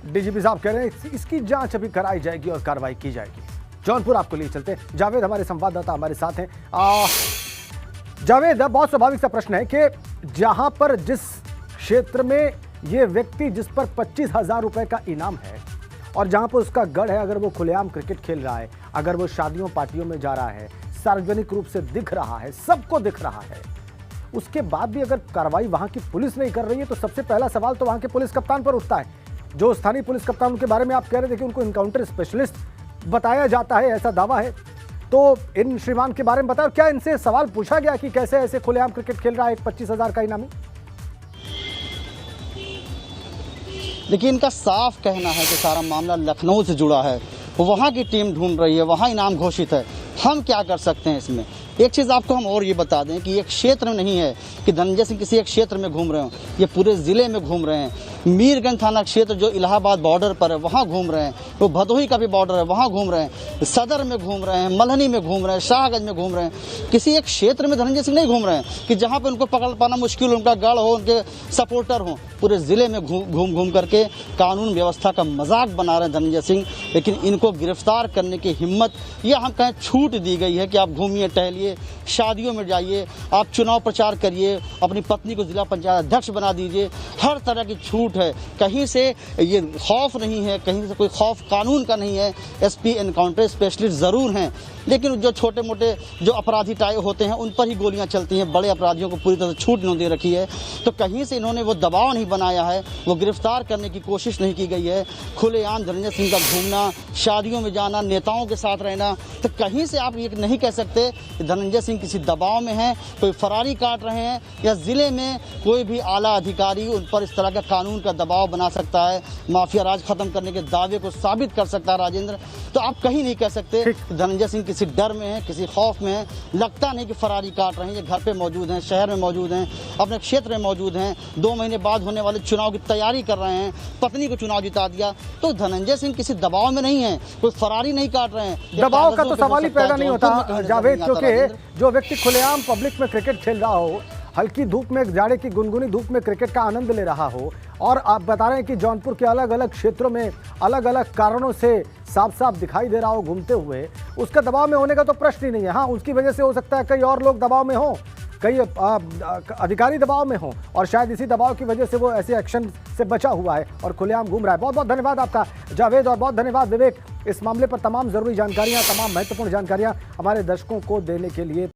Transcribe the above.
DGP साहब कह रहे हैं इसकी जांच अभी कराई जाएगी और कार्रवाई की जाएगी। जौनपुर आपको लिए चलते हैं। जावेद हमारे संवाददाता हमारे साथ हैं। जावेद, बहुत स्वाभाविक सा प्रश्न है कि जहां पर जिस क्षेत्र में ये व्यक्ति जिस पर 25,000 रुपए का इनाम है और जहां पर उसका गढ़ है, अगर वो खुलेआम क्रिकेट खेल रहा है, अगर वो शादियों पार्टियों में जा रहा है, सार्वजनिक रूप से दिख रहा है, सबको दिख रहा है, उसके बाद भी अगर कार्रवाई वहां की पुलिस नहीं कर रही है तो सबसे पहला सवाल तो वहां के पुलिस कप्तान पर उठता है। जो स्थानीय पुलिस कप्तान, उनके बारे में आप कह रहे थे कि उनको इनकाउंटर स्पेशलिस्ट बताया जाता है, ऐसा दावा है, तो इन श्रीमान के बारे में बताओ, क्या इनसे सवाल पूछा गया कि कैसे ऐसे खुलेआम क्रिकेट खेल रहा है एक 25,000 का इनामी? देखिए, इनका साफ कहना है कि सारा मामला लखनऊ से जुड़ा है, वहाँ की टीम ढूंढ रही है, वहाँ इनाम घोषित है, हम क्या कर सकते हैं इसमें। एक चीज़ आपको हम और ये बता दें कि एक क्षेत्र में नहीं है कि धनंजय सिंह किसी एक क्षेत्र में घूम रहे हो, ये पूरे ज़िले में घूम रहे हैं। मीरगंज थाना क्षेत्र जो इलाहाबाद बॉर्डर पर है वहाँ घूम रहे हैं, वो भदोही का भी बॉर्डर है वहाँ घूम रहे हैं, सदर में घूम रहे हैं, मल्हनी में घूम रहे हैं, शाहगंज में घूम रहे हैं। किसी एक क्षेत्र में धनंजय सिंह नहीं घूम रहे हैं कि जहाँ पर उनको पकड़ पाना मुश्किल हो, उनका गढ़ हो, उनके सपोर्टर हों। पूरे ज़िले में घूम करके कानून व्यवस्था का मजाक बना रहे हैं धनंजय सिंह। लेकिन इनको गिरफ्तार करने की हिम्मत या हम कहें छूट दी गई है कि आप घूमिए, टहलिए, शादियों में जाइए, आप चुनाव प्रचार करिए, अपनी पत्नी को जिला पंचायत अध्यक्ष बना दीजिए, हर तरह की छूट है। कहीं से ये खौफ नहीं है, कहीं से कोई खौफ कानून का नहीं है। एसपी एनकाउंटर स्पेशलिस्ट ज़रूर हैं, लेकिन जो छोटे मोटे जो अपराधी टाइप होते हैं उन पर ही गोलियां चलती हैं, बड़े अपराधियों को पूरी तरह से छूट नहीं दे रखी है। तो कहीं से इन्होंने वो दबाव नहीं बनाया है, वो गिरफ्तार करने की कोशिश नहीं की गई है। खुलेआम धनंजय सिंह का घूमना, शादियों में जाना, नेताओं के साथ रहना, तो कहीं से आप ये नहीं कह सकते कि धनंजय सिंह किसी दबाव में हैं, कोई फरारी काट रहे हैं, या ज़िले में कोई भी आला अधिकारी उन पर इस तरह का कानून का दबाव बना सकता है, माफिया राज खत्म करने के दावे को साबित कर सकता है। राजेंद्र, तो आप कहीं नहीं कह सकते धनंजय सिंह किसी डर में है, किसी खौफ में है। लगता नहीं कि फरारी काट रहे हैं, ये घर पे मौजूद हैं, शहर में मौजूद हैं, अपने क्षेत्र में मौजूद हैं, 2 महीने बाद होने वाले चुनाव की तैयारी कर रहे हैं, पत्नी को चुनाव जिता दिया। तो धनंजय सिंह किसी दबाव में नहीं है, कोई फरारी नहीं काट रहे हैं। दबाव का तो सवाल ही पैदा नहीं होता जावेद, क्योंकि जो व्यक्ति खुलेआम पब्लिक में क्रिकेट खेल रहा हो, हल्की धूप में, जाड़े की गुनगुनी धूप में क्रिकेट का आनंद ले रहा हो, और आप बता रहे हैं कि जौनपुर के अलग अलग क्षेत्रों में अलग अलग कारणों से साफ साफ दिखाई दे रहा हो घूमते हुए, उसका दबाव में होने का तो प्रश्न ही नहीं है। हाँ, उसकी वजह से हो सकता है कई और लोग दबाव में हों, कई अधिकारी दबाव में हों, और शायद इसी दबाव की वजह से वो ऐसे एक्शन से बचा हुआ है और खुलेआम घूम रहा है। बहुत बहुत धन्यवाद आपका जावेद, और बहुत धन्यवाद विवेक, इस मामले पर तमाम जरूरी जानकारियां, तमाम महत्वपूर्ण जानकारियां हमारे दर्शकों को देने के लिए।